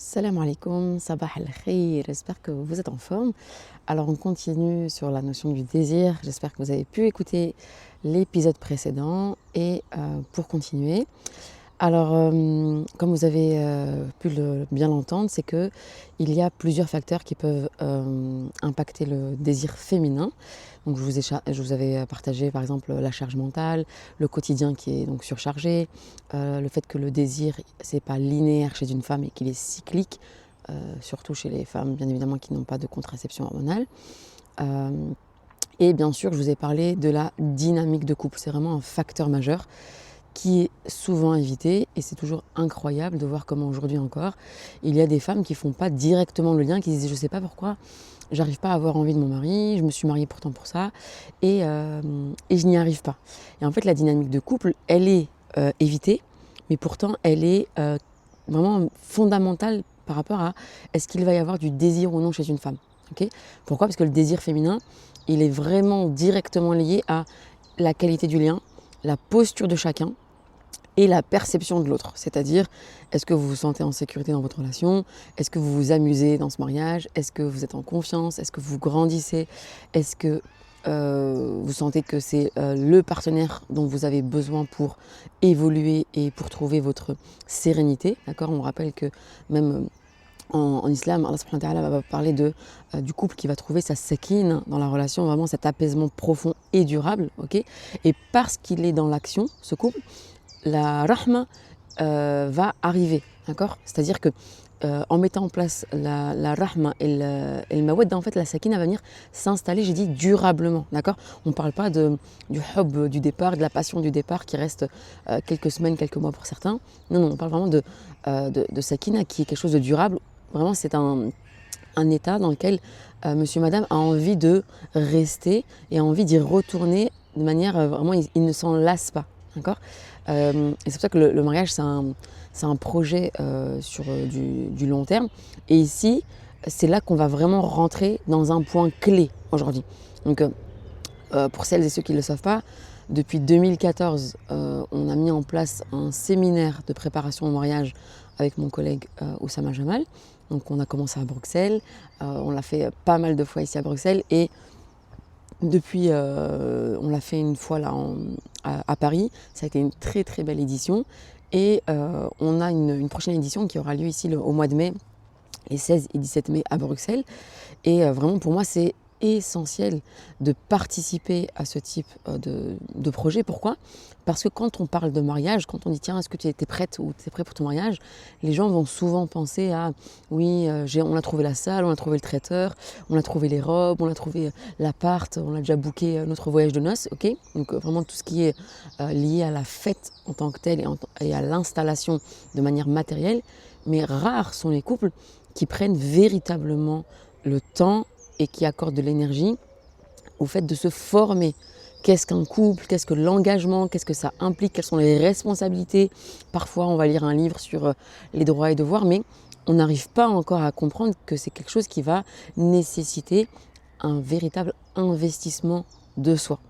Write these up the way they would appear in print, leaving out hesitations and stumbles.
Salam alaikum, sabah al-khayr, j'espère que vous êtes en forme. Alors on continue sur la notion du désir, j'espère que vous avez pu écouter l'épisode précédent et pour continuer. Alors comme vous avez pu bien l'entendre, c'est que il y a plusieurs facteurs qui peuvent impacter le désir féminin. Donc je vous avais partagé par exemple la charge mentale, le quotidien qui est donc surchargé, le fait que le désir c'est pas linéaire chez une femme et qu'il est cyclique, surtout chez les femmes bien évidemment qui n'ont pas de contraception hormonale. Euh, et bien sûr, je vous ai parlé de la dynamique de couple. C'est vraiment un facteur majeur qui est souvent évité et c'est toujours incroyable de voir comment aujourd'hui encore, il y a des femmes qui font pas directement le lien, qui disent je sais pas pourquoi, j'arrive pas à avoir envie de mon mari, je me suis mariée pourtant pour ça et je n'y arrive pas. Et en fait la dynamique de couple, elle est évitée, mais pourtant elle est vraiment fondamentale par rapport à est-ce qu'il va y avoir du désir ou non chez une femme. Okay. Pourquoi? Parce que le désir féminin, il est vraiment directement lié à la qualité du lien, la posture de chacun et la perception de l'autre. C'est-à-dire, est-ce que vous vous sentez en sécurité dans votre relation? Est-ce que vous vous amusez dans ce mariage? Est-ce que vous êtes en confiance? Est-ce que vous grandissez? Est-ce que vous sentez que c'est le partenaire dont vous avez besoin pour évoluer et pour trouver votre sérénité? D'accord. On rappelle que même en islam, Allah subhanahu wa ta'ala va parler du couple qui va trouver sa sakine dans la relation, vraiment cet apaisement profond et durable. Okay, et parce qu'il est dans l'action, ce couple, la rahma va arriver, d'accord. C'est-à-dire que en mettant en place la rahma et le mawadda, en fait, la sakina va venir s'installer, j'ai dit, durablement, d'accord. On ne parle pas du hub du départ, de la passion du départ qui reste quelques semaines, quelques mois pour certains. Non, non, on parle vraiment de sakina qui est quelque chose de durable. Vraiment, c'est un état dans lequel monsieur, madame a envie de rester et a envie d'y retourner de manière vraiment, il ne s'en lasse pas, d'accord. Et c'est pour ça que le mariage, c'est un projet sur du long terme. Et ici, c'est là qu'on va vraiment rentrer dans un point clé aujourd'hui. Donc, pour celles et ceux qui ne le savent pas, depuis 2014, on a mis en place un séminaire de préparation au mariage avec mon collègue Oussama Jamal. Donc on a commencé à Bruxelles, on l'a fait pas mal de fois ici à Bruxelles et depuis on l'a fait une fois là à Paris. Ça a été une très très belle édition et on a une prochaine édition qui aura lieu ici au mois de mai, les 16 et 17 mai à Bruxelles. Et vraiment pour moi c'est essentiel de participer à ce type de projet. Pourquoi? Parce que quand on parle de mariage, quand on dit tiens est-ce que tu es prête ou tu es prêt pour ton mariage, les gens vont souvent penser à oui on a trouvé la salle, on a trouvé le traiteur, on a trouvé les robes, on a trouvé l'appart, on a déjà booké notre voyage de noces, ok. Donc vraiment tout ce qui est lié à la fête en tant que telle et à l'installation de manière matérielle. Mais rares sont les couples qui prennent véritablement le temps et qui accorde de l'énergie au fait de se former. Qu'est-ce qu'un couple? Qu'est-ce que l'engagement? Qu'est-ce que ça implique? Quelles sont les responsabilités? Parfois, on va lire un livre sur les droits et devoirs, mais on n'arrive pas encore à comprendre que c'est quelque chose qui va nécessiter un véritable investissement de soi.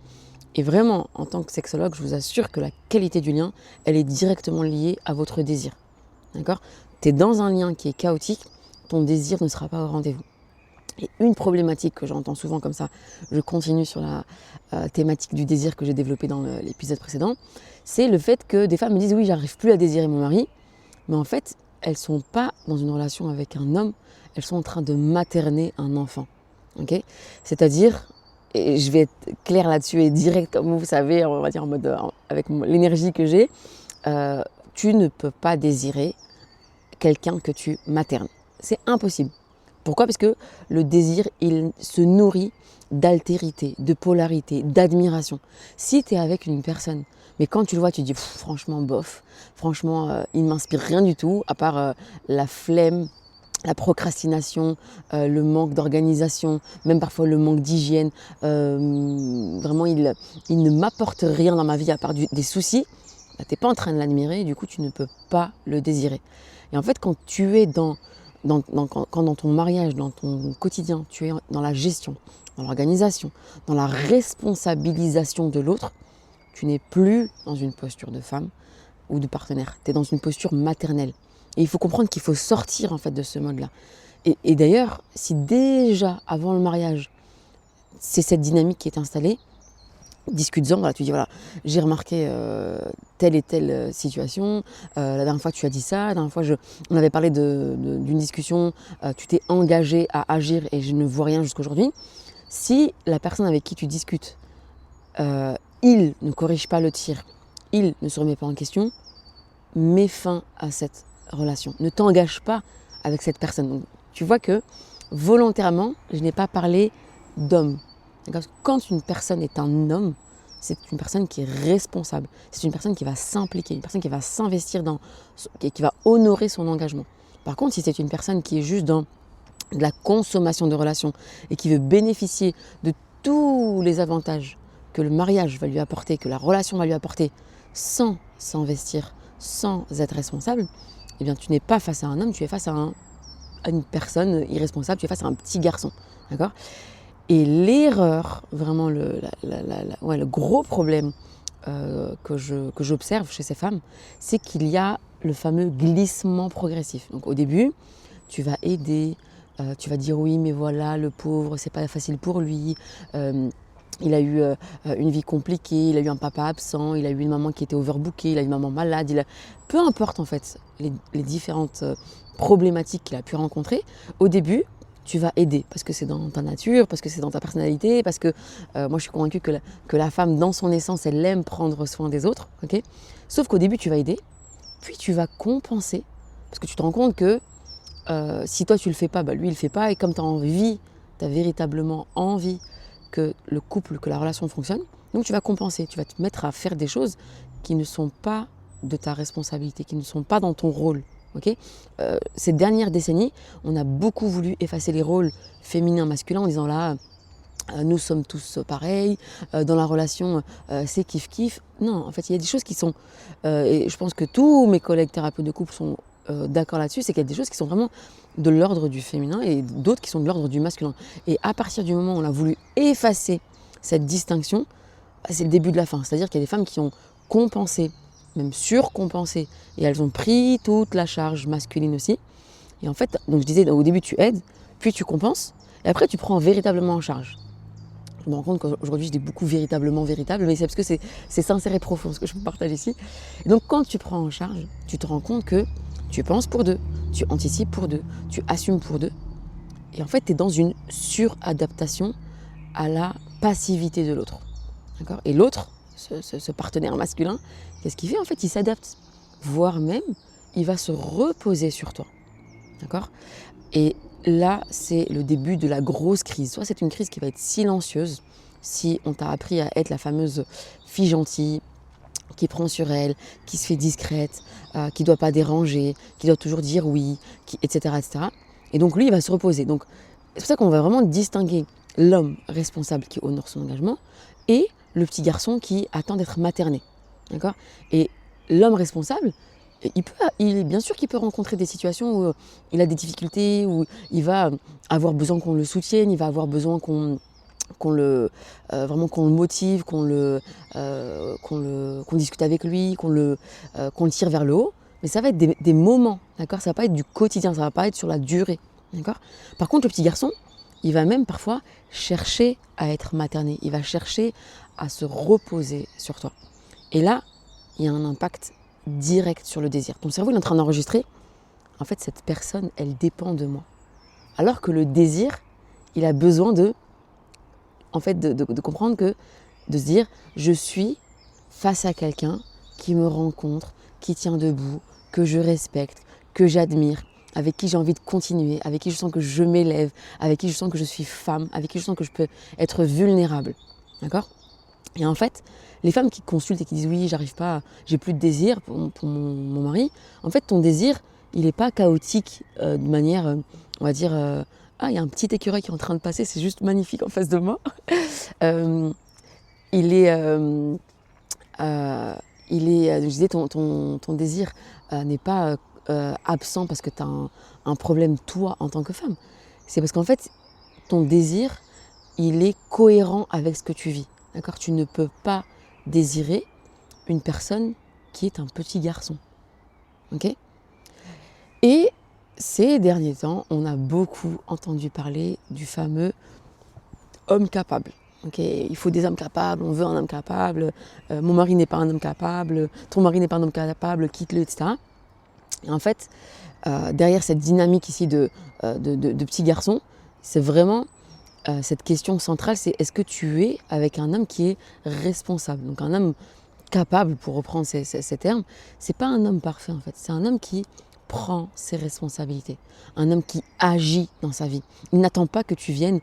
Et vraiment, en tant que sexologue, je vous assure que la qualité du lien, elle est directement liée à votre désir. D'accord? Tu es dans un lien qui est chaotique, ton désir ne sera pas au rendez-vous. Et une problématique que j'entends souvent comme ça, je continue sur la thématique du désir que j'ai développée dans l'épisode précédent, c'est le fait que des femmes me disent oui, j'arrive plus à désirer mon mari, mais en fait, elles ne sont pas dans une relation avec un homme, elles sont en train de materner un enfant. Okay, c'est-à-dire, et je vais être claire là-dessus et direct comme vous savez, on va dire en mode avec l'énergie que j'ai, tu ne peux pas désirer quelqu'un que tu maternes. C'est impossible. Pourquoi? Parce que le désir, il se nourrit d'altérité, de polarité, d'admiration. Si tu es avec une personne, mais quand tu le vois, tu te dis franchement bof, franchement il ne m'inspire rien du tout, à part la flemme, la procrastination, le manque d'organisation, même parfois le manque d'hygiène. Vraiment, il ne m'apporte rien dans ma vie à part des soucis. Bah, tu n'es pas en train de l'admirer, du coup tu ne peux pas le désirer. Et en fait, quand tu es quand dans ton mariage, dans ton quotidien, tu es dans la gestion, dans l'organisation, dans la responsabilisation de l'autre, tu n'es plus dans une posture de femme ou de partenaire, tu es dans une posture maternelle. Et il faut comprendre qu'il faut sortir en fait de ce mode-là. Et d'ailleurs, si déjà avant le mariage, c'est cette dynamique qui est installée, discute-en, voilà, tu dis voilà, j'ai remarqué telle et telle situation, la dernière fois tu as dit ça, la dernière fois on avait parlé d'une discussion, tu t'es engagé à agir et je ne vois rien jusqu'aujourd'hui. Si la personne avec qui tu discutes, il ne corrige pas le tir, il ne se remet pas en question, mets fin à cette relation. Ne t'engage pas avec cette personne. Donc, tu vois que volontairement, je n'ai pas parlé d'homme. Quand une personne est un homme, c'est une personne qui est responsable. C'est une personne qui va s'impliquer, une personne qui va s'investir qui va honorer son engagement. Par contre, si c'est une personne qui est juste dans de la consommation de relations et qui veut bénéficier de tous les avantages que le mariage va lui apporter, que la relation va lui apporter, sans s'investir, sans être responsable, eh bien tu n'es pas face à un homme, tu es face à une personne irresponsable, tu es face à un petit garçon. D'accord ? Et l'erreur, vraiment le gros problème que j'observe chez ces femmes, c'est qu'il y a le fameux glissement progressif. Donc au début, tu vas aider, tu vas dire oui, mais voilà, le pauvre, c'est pas facile pour lui. Il a eu une vie compliquée, il a eu un papa absent, il a eu une maman qui était overbookée, il a eu une maman malade. Peu importe en fait les différentes problématiques qu'il a pu rencontrer, au début, tu vas aider parce que c'est dans ta nature, parce que c'est dans ta personnalité, parce que moi je suis convaincue que la femme dans son essence, elle aime prendre soin des autres. Okay, sauf qu'au début, tu vas aider, puis tu vas compenser parce que tu te rends compte que si toi tu le fais pas, bah, lui il le fait pas, et comme tu as véritablement envie que le couple, que la relation fonctionne, donc tu vas compenser, tu vas te mettre à faire des choses qui ne sont pas de ta responsabilité, qui ne sont pas dans ton rôle. Okay, ces dernières décennies, on a beaucoup voulu effacer les rôles féminins, masculins en disant là, nous sommes tous pareils, dans la relation c'est kiff-kiff. Non, en fait il y a des choses qui sont, et je pense que tous mes collègues thérapeutes de couple sont d'accord là-dessus, c'est qu'il y a des choses qui sont vraiment de l'ordre du féminin et d'autres qui sont de l'ordre du masculin. Et à partir du moment où on a voulu effacer cette distinction, c'est le début de la fin. C'est-à-dire qu'il y a des femmes qui ont compensé, même surcompensé, et elles ont pris toute la charge masculine aussi. Et en fait, donc je disais, au début tu aides, puis tu compenses, et après tu prends véritablement en charge. Je me rends compte qu'aujourd'hui je dis beaucoup véritablement véritable, mais c'est parce que c'est sincère et profond ce que je vous partage ici. Et donc quand tu prends en charge, tu te rends compte que tu penses pour deux, tu anticipes pour deux, tu assumes pour deux. Et en fait, tu es dans une suradaptation à la passivité de l'autre. D'accord ? Et l'autre, ce partenaire masculin, qu'est-ce qu'il fait ? En fait, il s'adapte. Voire même, il va se reposer sur toi. D'accord ? Et là, c'est le début de la grosse crise. Soit c'est une crise qui va être silencieuse, si on t'a appris à être la fameuse fille gentille, qui prend sur elle, qui se fait discrète, qui ne doit pas déranger, qui doit toujours dire oui, etc., etc. Et donc lui, il va se reposer. Donc c'est pour ça qu'on va vraiment distinguer l'homme responsable qui honore son engagement et le petit garçon qui attend d'être materné. D'accord ? Et l'homme responsable, bien sûr qu'il peut rencontrer des situations où il a des difficultés, où il va avoir besoin qu'on le soutienne, il va avoir besoin qu'on le motive, qu'on discute avec lui, qu'on le tire vers le haut. Mais ça va être des moments, d'accord ? Ça va pas être du quotidien, ça va pas être sur la durée, d'accord ? Par contre, le petit garçon, il va même parfois chercher à être materné, il va chercher à se reposer sur toi. Et là, il y a un impact direct sur le désir. Ton cerveau il est en train d'enregistrer, en fait, cette personne, elle dépend de moi. Alors que le désir, il a besoin de comprendre de se dire, je suis face à quelqu'un qui me rencontre, qui tient debout, que je respecte, que j'admire, avec qui j'ai envie de continuer, avec qui je sens que je m'élève, avec qui je sens que je suis femme, avec qui je sens que je peux être vulnérable. D'accord ? Et en fait, les femmes qui consultent et qui disent oui, j'arrive pas, j'ai plus de désir pour mon mari, en fait, ton désir, il n'est pas chaotique de manière, on va dire, ah, il y a un petit écureuil qui est en train de passer, c'est juste magnifique en face de moi. Je disais, ton désir n'est pas absent parce que tu as un problème toi en tant que femme. C'est parce qu'en fait, ton désir, il est cohérent avec ce que tu vis. D'accord ? Tu ne peux pas désirer une personne qui est un petit garçon. Ok ? Et ces derniers temps, on a beaucoup entendu parler du fameux homme capable. Okay, il faut des hommes capables, on veut un homme capable, mon mari n'est pas un homme capable, ton mari n'est pas un homme capable, quitte-le, etc. Et en fait, derrière cette dynamique ici de petit garçon, c'est vraiment cette question centrale, c'est est-ce que tu es avec un homme qui est responsable? Donc un homme capable, pour reprendre ces termes, c'est pas un homme parfait en fait, c'est un homme qui prend ses responsabilités, un homme qui agit dans sa vie. Il n'attend pas que tu viennes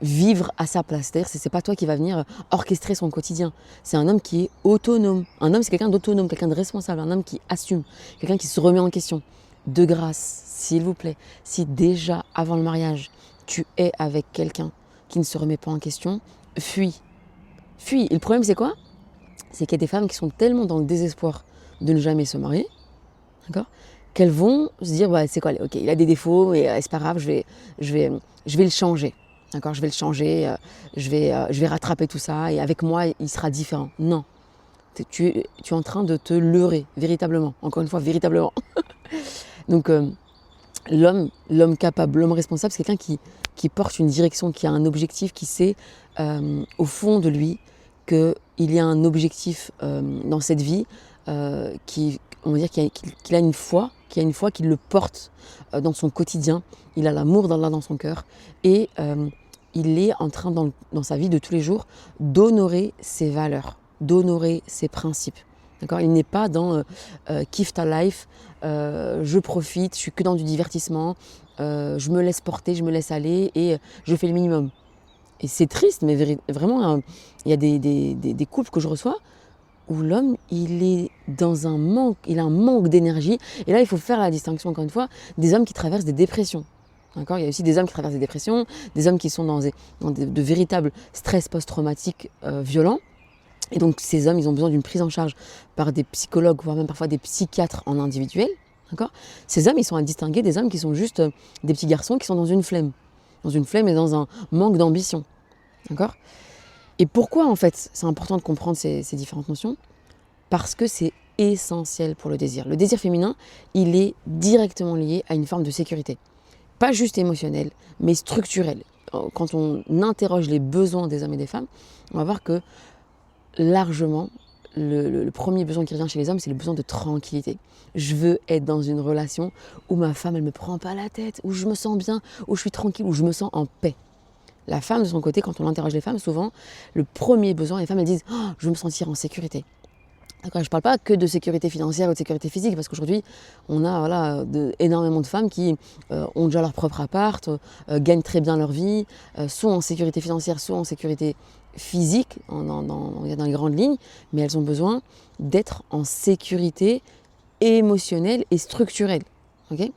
vivre à sa place. C'est-à-dire que ce n'est pas toi qui vas venir orchestrer son quotidien. C'est un homme qui est autonome. Un homme, c'est quelqu'un d'autonome, quelqu'un de responsable, un homme qui assume, quelqu'un qui se remet en question. De grâce, s'il vous plaît, si déjà avant le mariage, tu es avec quelqu'un qui ne se remet pas en question, fuis. Fuis. Et le problème, c'est quoi? C'est qu'il y a des femmes qui sont tellement dans le désespoir de ne jamais se marier, d'accord, qu'elles vont se dire, c'est quoi, ok, il a des défauts, mais c'est pas grave, je vais le changer. D'accord, je vais le changer, je vais rattraper tout ça et avec moi, il sera différent. Non, tu es en train de te leurrer, véritablement. Encore une fois, véritablement. Donc, l'homme capable, l'homme responsable, c'est quelqu'un qui porte une direction, qui a un objectif, qui sait au fond de lui qu'il y a un objectif dans cette vie, on va dire qu'il a une foi, qu'il le porte dans son quotidien. Il a l'amour d'Allah dans son cœur et il est en train dans sa vie de tous les jours d'honorer ses valeurs, d'honorer ses principes. D'accord, il n'est pas dans kiff ta life, je profite, je suis que dans du divertissement, je me laisse porter, je me laisse aller et je fais le minimum. Et c'est triste, mais vraiment, il y a des couples que je reçois où l'homme, il est dans un manque, il a un manque d'énergie. Et là, il faut faire la distinction, encore une fois, des hommes qui traversent des dépressions. D'accord, il y a aussi des hommes qui traversent des dépressions, des hommes qui sont dans de véritables stress post-traumatiques violents. Et donc, ces hommes, ils ont besoin d'une prise en charge par des psychologues, voire même parfois des psychiatres en individuel. D'accord, ces hommes, ils sont à distinguer des hommes qui sont juste des petits garçons qui sont dans une flemme et dans un manque d'ambition. D'accord. Et pourquoi, en fait, c'est important de comprendre ces différentes notions? Parce que c'est essentiel pour le désir. Le désir féminin, il est directement lié à une forme de sécurité. Pas juste émotionnelle, mais structurelle. Quand on interroge les besoins des hommes et des femmes, on va voir que largement, le premier besoin qui revient chez les hommes, c'est le besoin de tranquillité. Je veux être dans une relation où ma femme, elle ne me prend pas la tête, où je me sens bien, où je suis tranquille, où je me sens en paix. La femme, de son côté, quand on interroge les femmes, souvent, le premier besoin, les femmes, elles disent « je veux me sentir en sécurité ». Je ne parle pas que de sécurité financière ou de sécurité physique, parce qu'aujourd'hui, on a énormément de femmes qui ont déjà leur propre appart, gagnent très bien leur vie, sont en sécurité financière, sont en sécurité physique, dans les grandes lignes, mais elles ont besoin d'être en sécurité émotionnelle et structurelle. Okay,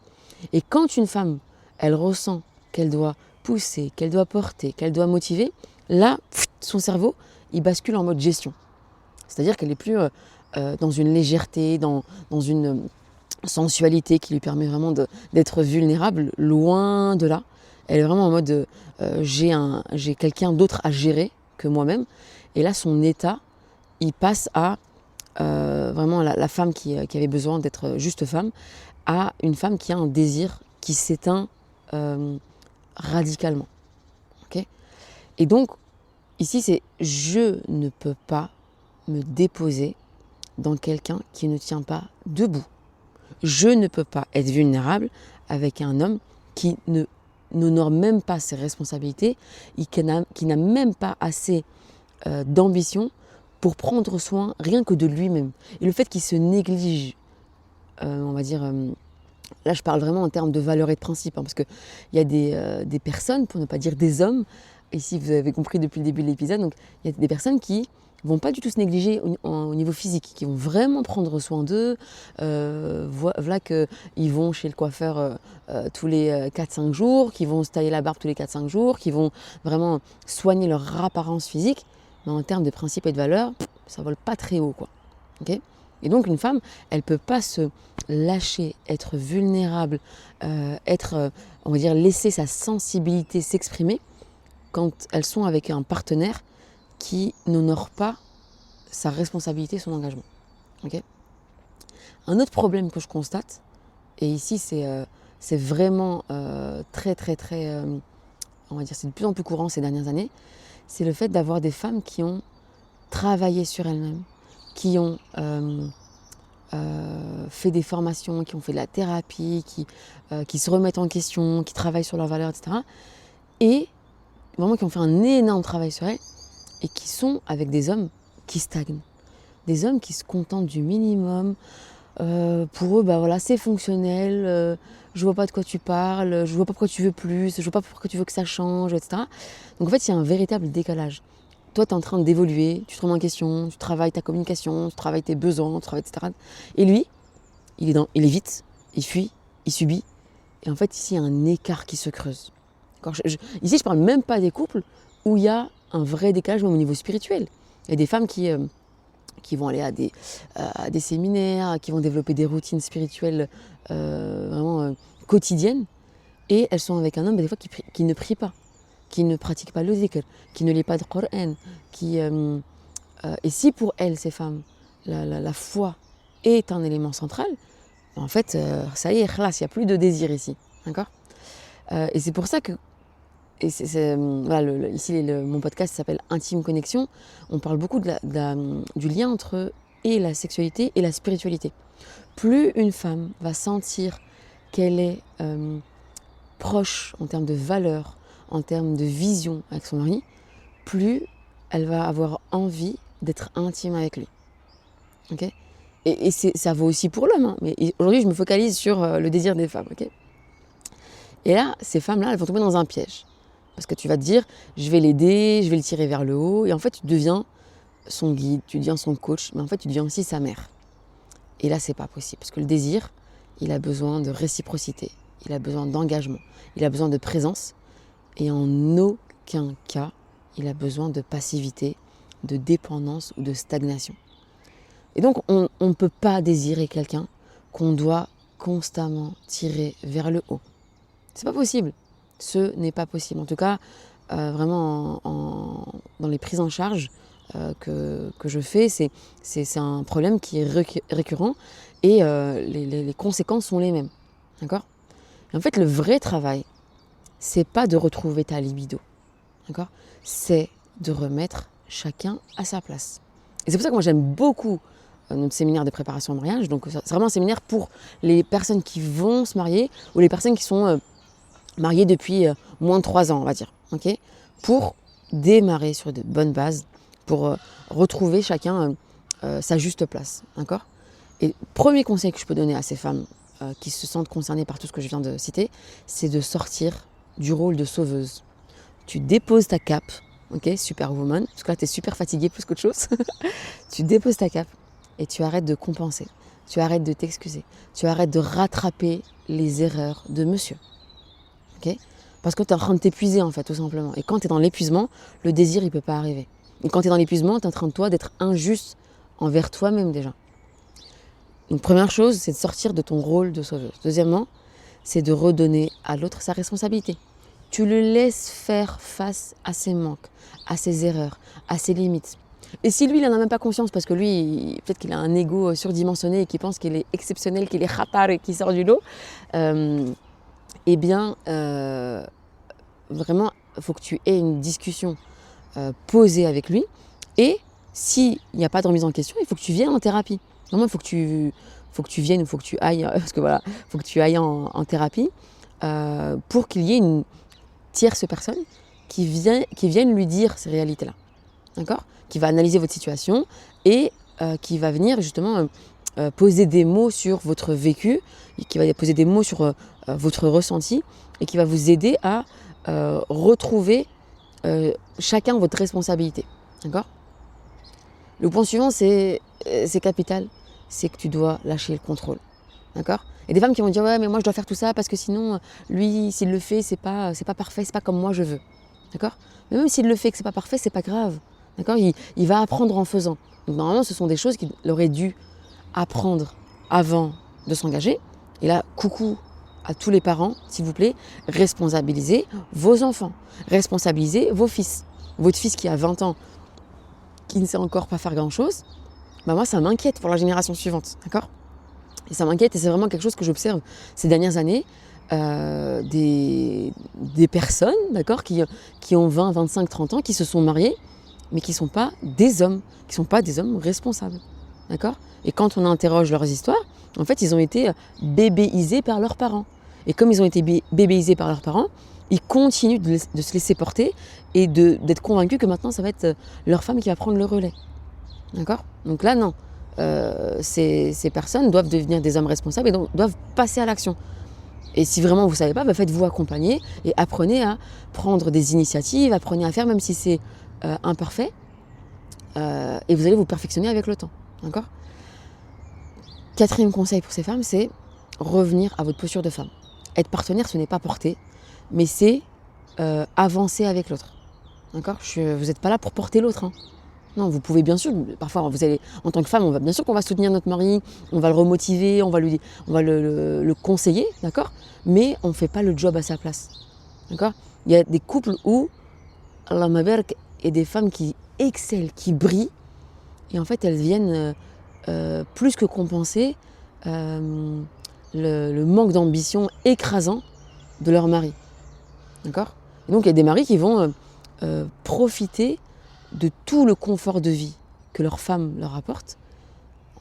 et quand une femme, elle ressent qu'elle doit pousser, qu'elle doit porter, qu'elle doit motiver, là, son cerveau, il bascule en mode gestion. C'est-à-dire qu'elle n'est plus dans une légèreté, dans une sensualité qui lui permet vraiment d'être vulnérable, loin de là. Elle est vraiment en mode j'ai quelqu'un d'autre à gérer que moi-même. Et là, son état, il passe à vraiment la femme qui avait besoin d'être juste femme, à une femme qui a un désir qui s'éteint radicalement. Okay, et donc, ici, c'est je ne peux pas me déposer dans quelqu'un qui ne tient pas debout. Je ne peux pas être vulnérable avec un homme qui n'honore même pas ses responsabilités et qui n'a même pas assez d'ambition pour prendre soin rien que de lui-même. Et le fait qu'il se néglige, on va dire, là je parle vraiment en termes de valeurs et de principes, parce qu'il y a des personnes, pour ne pas dire des hommes, ici vous avez compris depuis le début de l'épisode, donc il y a des personnes qui vont pas du tout se négliger au niveau physique, qui vont vraiment prendre soin d'eux, voilà qu'ils vont chez le coiffeur tous les 4-5 jours, qui vont se tailler la barbe tous les 4-5 jours, qui vont vraiment soigner leur apparence physique, mais en termes de principes et de valeurs, ça vole pas très haut, quoi. Okay, et donc une femme, elle peut pas se lâcher, être vulnérable, on va dire, laisser sa sensibilité s'exprimer quand elles sont avec un partenaire qui n'honore pas sa responsabilité, son engagement. Okay, un autre problème que je constate, Et ici, c'est vraiment très, très, très, on va dire, c'est de plus en plus courant ces dernières années, c'est le fait d'avoir des femmes qui ont travaillé sur elles-mêmes, qui ont fait des formations, qui ont fait de la thérapie, qui se remettent en question, qui travaillent sur leurs valeurs, etc. Et vraiment qui ont fait un énorme travail sur elles et qui sont avec des hommes qui stagnent. Des hommes qui se contentent du minimum. Pour eux, bah voilà, c'est fonctionnel, je vois pas de quoi tu parles, je vois pas pourquoi tu veux plus, je vois pas pourquoi tu veux que ça change, etc. Donc en fait, il y a un véritable décalage. Toi, tu es en train d'évoluer, tu te remets en question, tu travailles ta communication, tu travailles tes besoins, tu travailles, etc. Et lui, il est vite, il fuit, il subit. Et en fait, ici, il y a un écart qui se creuse. Ici, je parle même pas des couples où il y a un vrai décalage même au niveau spirituel. Il y a des femmes qui vont aller à des séminaires, qui vont développer des routines spirituelles vraiment quotidiennes. Et elles sont avec un homme des fois qui ne prie pas, qui ne pratique pas le zikr, qui ne lit pas de Coran. Et si pour elles, ces femmes, la foi est un élément central, en fait, ça y est, khlas, il n'y a plus de désir ici. D'accord. Et c'est pour ça que voilà, ici, mon podcast s'appelle Intime Connexion. On parle beaucoup du lien entre et la sexualité et la spiritualité. Plus une femme va sentir qu'elle est proche en termes de valeurs, en termes de vision avec son mari, plus elle va avoir envie d'être intime avec lui. Okay. Et ça vaut aussi pour l'homme. Hein. Mais aujourd'hui, je me focalise sur le désir des femmes. Okay. Et là, ces femmes-là, elles vont tomber dans un piège. Parce que tu vas te dire, je vais l'aider, je vais le tirer vers le haut. Et en fait, tu deviens son guide, tu deviens son coach, mais en fait, tu deviens aussi sa mère. Et là, c'est pas possible. Parce que le désir, il a besoin de réciprocité, il a besoin d'engagement, il a besoin de présence. Et en aucun cas, il a besoin de passivité, de dépendance ou de stagnation. Et donc, on ne peut pas désirer quelqu'un qu'on doit constamment tirer vers le haut. C'est pas possible. Ce n'est pas possible. En tout cas, vraiment dans les prises en charge que je fais, c'est un problème qui est récurrent et les conséquences sont les mêmes. D'accord ? Et en fait, le vrai travail, c'est pas de retrouver ta libido. D'accord ? C'est de remettre chacun à sa place. Et c'est pour ça que moi j'aime beaucoup notre séminaire de préparation au mariage. Donc c'est vraiment un séminaire pour les personnes qui vont se marier ou les personnes qui sont mariés depuis moins de 3 ans, on va dire, okay, pour démarrer sur de bonnes bases, pour retrouver chacun sa juste place, d'accord ? Et premier conseil que je peux donner à ces femmes qui se sentent concernées par tout ce que je viens de citer, c'est de sortir du rôle de sauveuse. Tu déposes ta cape, ok, superwoman, parce que là tu es super fatiguée plus qu'autre chose, tu déposes ta cape et tu arrêtes de compenser, tu arrêtes de t'excuser, tu arrêtes de rattraper les erreurs de monsieur. Okay, parce que tu es en train de t'épuiser en fait, tout simplement. Et quand tu es dans l'épuisement, le désir il peut pas arriver. Et quand tu es dans l'épuisement, tu es en train de toi d'être injuste envers toi-même déjà. Donc première chose, c'est de sortir de ton rôle de sauveuse. Deuxièmement, c'est de redonner à l'autre sa responsabilité. Tu le laisses faire face à ses manques, à ses erreurs, à ses limites. Et si lui, il n'en a même pas conscience, parce que lui, peut-être qu'il a un ego surdimensionné et qu'il pense qu'il est exceptionnel, qu'il est khatar et qu'il sort du lot, eh bien, vraiment, il faut que tu aies une discussion posée avec lui. Et s'il n'y a pas de remise en question, il faut que tu viennes en thérapie. Vraiment, il faut que tu viennes, il faut que tu ailles, parce que voilà, faut que tu ailles en thérapie pour qu'il y ait une tierce personne qui vienne lui dire ces réalités-là. D'accord ? Qui va analyser votre situation et qui va venir justement poser des mots sur votre vécu, qui va poser des mots sur votre ressenti et qui va vous aider à retrouver chacun votre responsabilité. D'accord ? Le point suivant, c'est capital, c'est que tu dois lâcher le contrôle. D'accord ? Il y a des femmes qui vont dire « Ouais, mais moi je dois faire tout ça parce que sinon, lui, s'il le fait, c'est pas parfait, c'est pas comme moi je veux. » D'accord ? Mais même s'il le fait et que c'est pas parfait, c'est pas grave. D'accord ? Il va apprendre en faisant. Donc normalement, ce sont des choses qu'il aurait dû apprendre avant de s'engager. Et là, coucou à tous les parents, s'il vous plaît, responsabilisez vos enfants, responsabilisez vos fils. Votre fils qui a 20 ans, qui ne sait encore pas faire grand-chose, bah moi, ça m'inquiète pour la génération suivante. D'accord ? Et ça m'inquiète et c'est vraiment quelque chose que j'observe ces dernières années. Des personnes, d'accord, qui ont 20, 25, 30 ans, qui se sont mariées, mais qui ne sont pas des hommes, qui ne sont pas des hommes responsables. D'accord ? Et quand on interroge leurs histoires, en fait, ils ont été bébéisés par leurs parents. Et comme ils ont été bébéisés par leurs parents, ils continuent de se laisser porter et d'être convaincus que maintenant, ça va être leur femme qui va prendre le relais. D'accord ? Donc là, non. Ces personnes doivent devenir des hommes responsables et donc doivent passer à l'action. Et si vraiment vous ne savez pas, faites-vous accompagner et apprenez à prendre des initiatives, apprenez à faire même si c'est imparfait. Et vous allez vous perfectionner avec le temps. D'accord ? 4e conseil pour ces femmes, c'est revenir à votre posture de femme. Être partenaire, ce n'est pas porter, mais c'est avancer avec l'autre. D'accord ? Vous n'êtes pas là pour porter l'autre. Hein. Non, vous pouvez bien sûr, parfois vous allez, en tant que femme, bien sûr qu'on va soutenir notre mari, on va le remotiver, on va le conseiller, d'accord ? Mais on ne fait pas le job à sa place. D'accord ? Il y a des couples où, Allah mabarak, et des femmes qui excellent, qui brillent, et en fait elles viennent plus que compenser le manque d'ambition écrasant de leur mari. D'accord ? Et donc il y a des maris qui vont profiter de tout le confort de vie que leur femme leur apporte.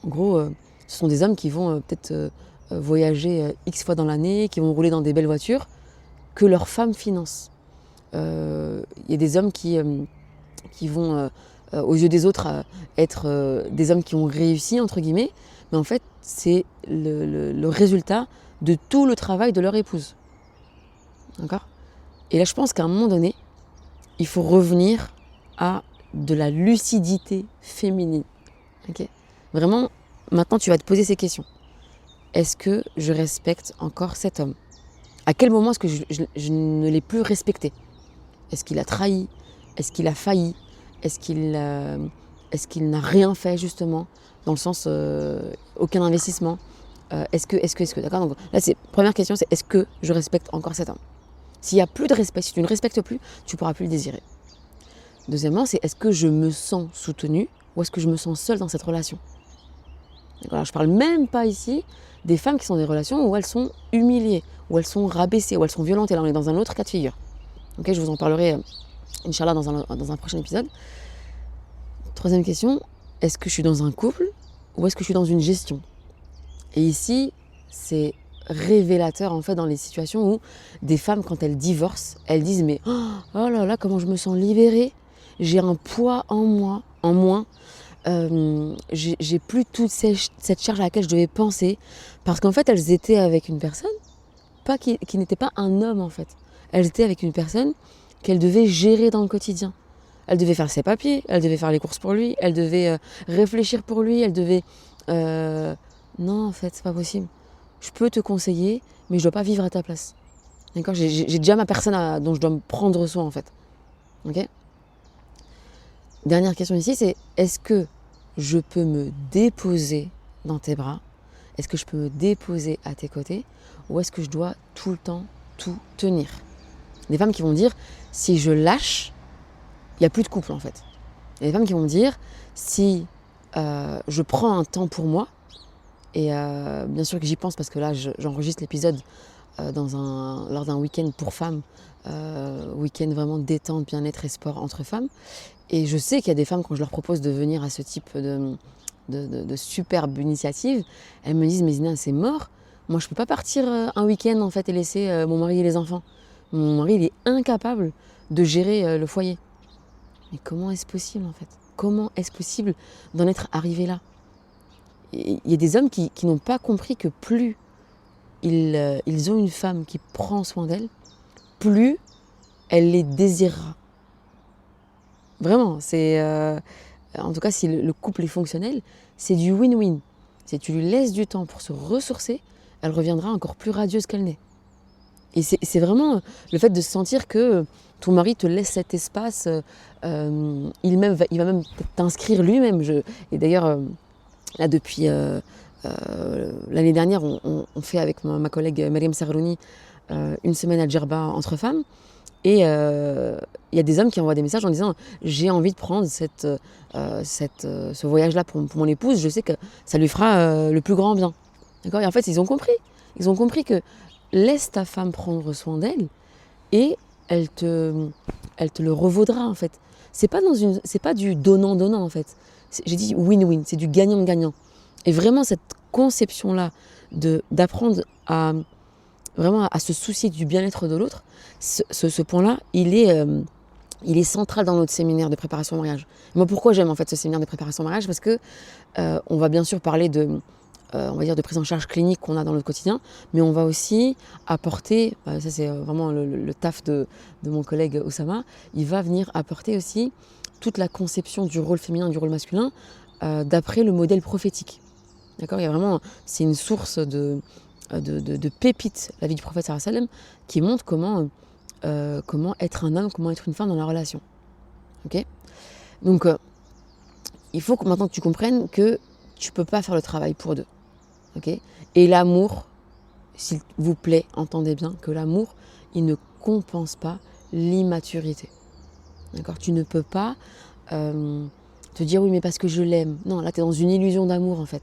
En gros, ce sont des hommes qui vont peut-être voyager X fois dans l'année, qui vont rouler dans des belles voitures, que leur femme finance. Il y a des hommes qui vont, aux yeux des autres, être des hommes qui ont réussi, entre guillemets, mais en fait, c'est le résultat de tout le travail de leur épouse. D'accord ? Et là, je pense qu'à un moment donné, il faut revenir à de la lucidité féminine. Okay ? Vraiment, maintenant, tu vas te poser ces questions. Est-ce que je respecte encore cet homme ? À quel moment est-ce que je ne l'ai plus respecté ? Est-ce qu'il a trahi ? Est-ce qu'il a failli ? Est-ce qu'il n'a rien fait, justement ? Dans le sens, aucun investissement. Est-ce que, d'accord ? Donc là, première question, c'est est-ce que je respecte encore cet homme ? S'il n'y a plus de respect, si tu ne respectes plus, tu ne pourras plus le désirer. Deuxièmement, c'est est-ce que je me sens soutenue ou est-ce que je me sens seule dans cette relation ? Alors, je ne parle même pas ici des femmes qui sont dans des relations où elles sont humiliées, où elles sont rabaissées, où elles sont violentes. Et là, on est dans un autre cas de figure. Okay, je vous en parlerai, Inch'Allah, dans un prochain épisode. 3e question, est-ce que je suis dans un couple ou est-ce que je suis dans une gestion ? Et ici, c'est révélateur en fait dans les situations où des femmes, quand elles divorcent, elles disent mais oh là là, comment je me sens libérée, j'ai un poids en moins, j'ai plus toute cette charge à laquelle je devais penser, parce qu'en fait elles étaient avec une personne qui n'était pas un homme en fait, elles étaient avec une personne qu'elles devaient gérer dans le quotidien. Elle devait faire ses papiers, elle devait faire les courses pour lui, elle devait réfléchir pour lui, elle devait... Non, en fait, c'est pas possible. Je peux te conseiller, mais je dois pas vivre à ta place. D'accord ? J'ai déjà ma personne dont je dois me prendre soin, en fait. Ok ? Dernière question ici, c'est est-ce que je peux me déposer dans tes bras ? Est-ce que je peux me déposer à tes côtés ? Ou est-ce que je dois tout le temps tout tenir ? Des femmes qui vont dire, si je lâche, il n'y a plus de couple en fait. Il y a des femmes qui vont me dire, si je prends un temps pour moi, et bien sûr que j'y pense parce que là j'enregistre l'épisode lors d'un week-end pour femmes, week-end vraiment détente, bien-être et sport entre femmes. Et je sais qu'il y a des femmes, quand je leur propose de venir à ce type de superbe initiative, elles me disent, mais Zina, c'est mort. Moi, je ne peux pas partir un week-end en fait et laisser mon mari et les enfants. Mon mari, il est incapable de gérer le foyer. Mais comment est-ce possible en fait ? Comment est-ce possible d'en être arrivé là ? Il y a des hommes qui n'ont pas compris que plus ils ont une femme qui prend soin d'elles, plus elle les désirera. Vraiment, en tout cas, si le couple est fonctionnel, c'est du win-win. Si tu lui laisses du temps pour se ressourcer, elle reviendra encore plus radieuse qu'elle n'est. Et c'est vraiment le fait de sentir que ton mari te laisse cet espace, il va même t'inscrire lui-même. Et d'ailleurs, là depuis l'année dernière, on fait avec ma collègue Mariam Sarrouni une semaine à Djerba entre femmes. Et il y a des hommes qui envoient des messages en disant « J'ai envie de prendre ce voyage-là pour mon épouse, je sais que ça lui fera le plus grand bien. » D'accord ? Et en fait, ils ont compris. Ils ont compris que laisse ta femme prendre soin d'elle et elle te le revaudra en fait. C'est pas du donnant-donnant en fait. J'ai dit win-win, c'est du gagnant-gagnant. Et vraiment cette conception-là d'apprendre vraiment à se soucier du bien-être de l'autre, ce point-là, il est central dans notre séminaire de préparation au mariage. Moi, pourquoi j'aime en fait ce séminaire de préparation au mariage ? Parce que on va bien sûr parler on va dire de prise en charge clinique qu'on a dans notre quotidien, mais on va aussi apporter, ça c'est vraiment le taf de mon collègue Oussama, il va venir apporter aussi toute la conception du rôle féminin, du rôle masculin, d'après le modèle prophétique. D'accord ? Il y a vraiment, c'est une source de pépites, la vie du prophète sallallahu alayhi wa sallam, qui montre comment être un homme, comment être une femme dans la relation. Ok ? Donc, il faut que maintenant que tu comprennes que tu ne peux pas faire le travail pour deux. Okay ? Et l'amour, s'il vous plaît, entendez bien que l'amour, il ne compense pas l'immaturité. D'accord ? Tu ne peux pas te dire oui mais parce que je l'aime. Non, là tu es dans une illusion d'amour en fait.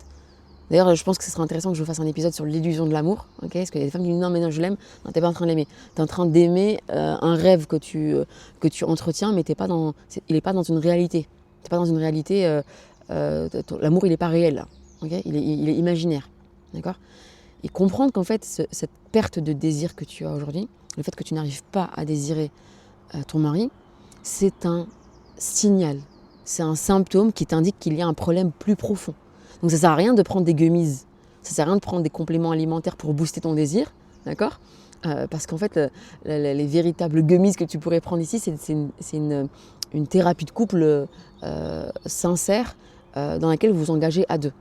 D'ailleurs, je pense que ce serait intéressant que je fasse un épisode sur l'illusion de l'amour. Okay ? Parce qu'il y a des femmes qui disent non mais non je l'aime. Non, tu n'es pas en train de l'aimer. Tu es en train d'aimer un rêve que tu entretiens, mais il n'est pas dans une réalité. Tu n'es pas dans une réalité. L'amour il n'est pas réel là. Okay ? Il est imaginaire. D'accord ? Et comprendre qu'en fait, cette perte de désir que tu as aujourd'hui, le fait que tu n'arrives pas à désirer ton mari, c'est un signal, c'est un symptôme qui t'indique qu'il y a un problème plus profond. Donc ça ne sert à rien de prendre des gummies, ça ne sert à rien de prendre des compléments alimentaires pour booster ton désir, d'accord ? Parce qu'en fait, les véritables gummies que tu pourrais prendre ici, c'est une thérapie de couple sincère dans laquelle vous vous engagez à deux.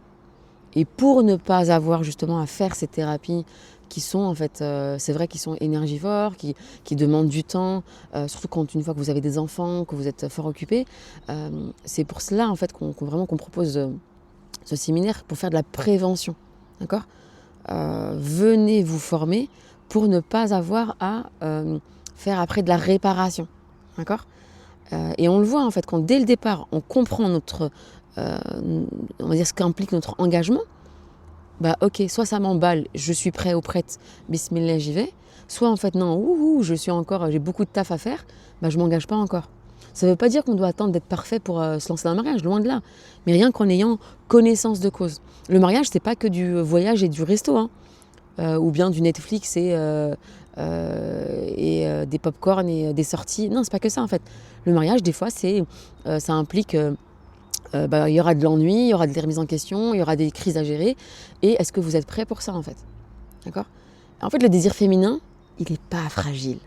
Et pour ne pas avoir justement à faire ces thérapies qui sont en fait, c'est vrai qu'ils sont énergivores, qui demandent du temps, surtout quand une fois que vous avez des enfants, que vous êtes fort occupé, c'est pour cela en fait qu'on propose ce séminaire pour faire de la prévention, d'accord ? Venez vous former pour ne pas avoir à faire après de la réparation, d'accord ? Et on le voit en fait quand dès le départ on comprend on va dire ce qu'implique notre engagement, bah ok, soit ça m'emballe, je suis prêt ou prête, bismillah j'y vais, soit en fait non, j'ai beaucoup de taf à faire, bah je m'engage pas encore. Ça ne veut pas dire qu'on doit attendre d'être parfait pour se lancer dans le mariage, loin de là, mais rien qu'en ayant connaissance de cause. Le mariage c'est pas que du voyage et du resto, hein. Ou bien du Netflix et des pop-corn et des sorties, non c'est pas que ça en fait. Le mariage des fois ça implique il y aura de l'ennui, il y aura des remises en question, il y aura des crises à gérer. Et est-ce que vous êtes prêts pour ça, en fait ? D'accord ? En fait, le désir féminin, il n'est pas fragile.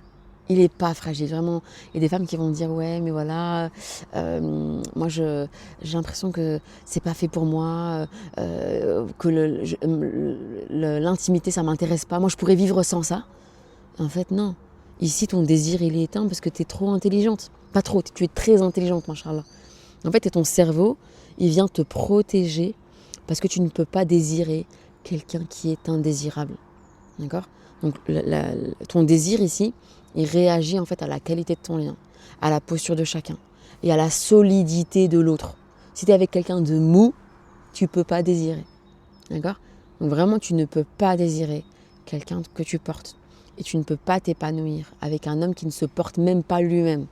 Il n'est pas fragile, vraiment. Il y a des femmes qui vont dire « Ouais, mais voilà, moi, j'ai l'impression que c'est pas fait pour moi, que l'intimité, ça m'intéresse pas. Moi, je pourrais vivre sans ça. » En fait, non. Ici, ton désir, il est éteint parce que tu es trop intelligente. Pas trop, tu es très intelligente, machallah. En fait, ton cerveau, il vient te protéger parce que tu ne peux pas désirer quelqu'un qui est indésirable. D'accord ? Donc, ton désir ici, il réagit en fait à la qualité de ton lien, à la posture de chacun et à la solidité de l'autre. Si tu es avec quelqu'un de mou, tu ne peux pas désirer. D'accord ? Donc, vraiment, tu ne peux pas désirer quelqu'un que tu portes. Et tu ne peux pas t'épanouir avec un homme qui ne se porte même pas lui-même.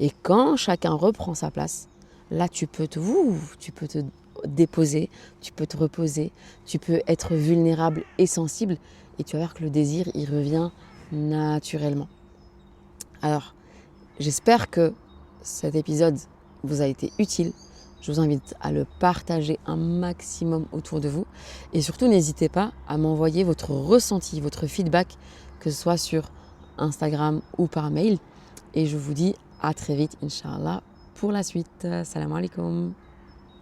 Et quand chacun reprend sa place, là, tu peux te déposer, tu peux te reposer, tu peux être vulnérable et sensible et tu vas voir que le désir, il revient naturellement. Alors, j'espère que cet épisode vous a été utile. Je vous invite à le partager un maximum autour de vous et surtout, n'hésitez pas à m'envoyer votre ressenti, votre feedback, que ce soit sur Instagram ou par mail. Et je vous dis à très vite, Inch'Allah, pour la suite. Salam alaikum.